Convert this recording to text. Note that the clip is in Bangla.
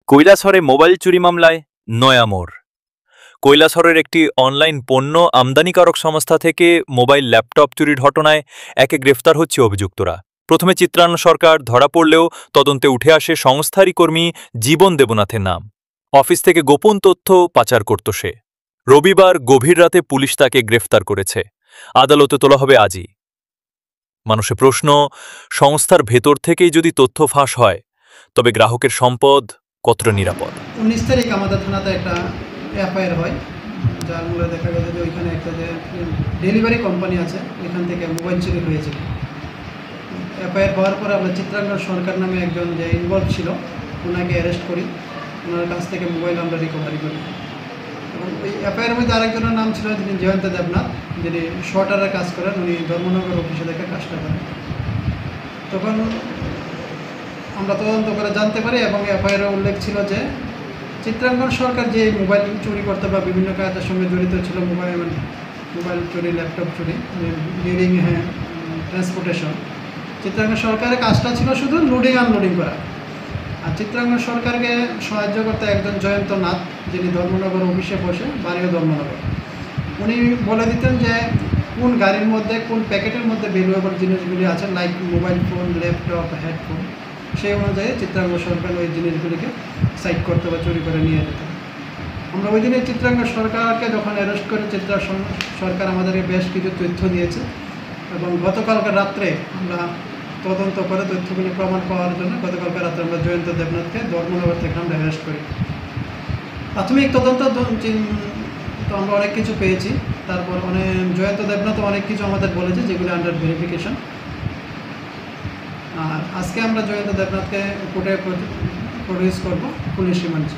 কৈলাসহরে মোবাইল চুরি মামলায় নয়া মোড়। কৈলাসহরের একটি অনলাইন পণ্য আমদানিকারক সংস্থা থেকে মোবাইল ল্যাপটপ চুরির ঘটনায় একে গ্রেফতার হচ্ছে অভিযুক্তরা। প্রথমে চিত্রান্ন সরকার ধরা পড়লেও তদন্তে উঠে আসে সংস্থারই কর্মী জীবন দেবনাথের নাম। অফিস থেকে গোপন তথ্য পাচার করত সে। রবিবার গভীর রাতে পুলিশ তাকে গ্রেফতার করেছে। আদালতে তোলা হবে আজই। মানুষের প্রশ্ন, সংস্থার ভেতর থেকেই যদি তথ্য ফাঁস হয় তবে গ্রাহকের সম্পদ কতটা নিরাপদ? 19 তারিখ আমাদের থানাতে একটা এফআইআর হয়, যার মূলে দেখা গেছে যে ওইখানে একটা যে ডেলিভারি কোম্পানি আছে ওইখান থেকে মোবাইল চুরি হয়েছিল। এফআইআর হওয়ার পরে আমরা চিত্রাঙ্গন সরকার নামে একজন যে ইনভলভ ছিল ওনাকে অ্যারেস্ট করি, ওনার কাছ থেকে মোবাইল আমরা রিকভারি করি। এবং ওই এফআইআর মধ্যে আরেকজনের নাম ছিল যিনি জয়ন্ত দেবনাথ, যিনি শর্টারের কাজ করেন, উনি ধর্মনগর অফিসে দেখে কাজটা করেন। তখন আমরা তদন্ত করে জানতে পারি এবং এফআইআর উল্লেখ ছিল যে চিত্রাঙ্গন সরকার যে মোবাইল চুরি করতে বা বিভিন্ন কাজের সঙ্গে জড়িত ছিল, মোবাইল চুরি, ল্যাপটপ চুরি, লিডিং ট্রান্সপোর্টেশন। চিত্রাঙ্গন সরকারের কাজটা ছিল শুধু লোডিং আনলোডিং করা। আর চিত্রাঙ্গন সরকারকে সাহায্য করতে একজন জয়ন্ত নাথ, যিনি ধর্মনগর অফিসে বসে, বাড়িও ধর্মনগর, উনি বলে দিতেন যে কোন গাড়ির মধ্যে কোন প্যাকেটের মধ্যে ভ্যালুয়েবল জিনিসগুলি আছে, like mobile phone, laptop, headphone. সেই অনুযায়ী চিত্রাঙ্গন সরকার ওই জিনিসগুলিকে সাইড করতে বা চুরি করে নিয়ে যেত। আমরা ওই দিনে চিত্রাঙ্গন সরকারকে যখন অ্যারেস্ট করে সরকার আমাদেরকে বেশ কিছু তথ্য দিয়েছে এবং গতকালকে রাত্রে আমরা তদন্ত করে তথ্যগুলি প্রমাণ পাওয়ার জন্য গতকালকে রাত্রে আমরা জয়ন্ত দেবনাথকে ধর্মনগর থেকে আমরা অ্যারেস্ট করি। প্রাথমিক তদন্ত তো আমরা অনেক কিছু পেয়েছি, তারপর জয়ন্ত দেবনাথ অনেক কিছু আমাদের বলেছে যেগুলো আন্ডার ভেরিফিকেশন। আর আজকে আমরা জয়ন্ত দেবনাথকে কোর্টে প্রডিউস করবো পুলিশ রিমান্ড।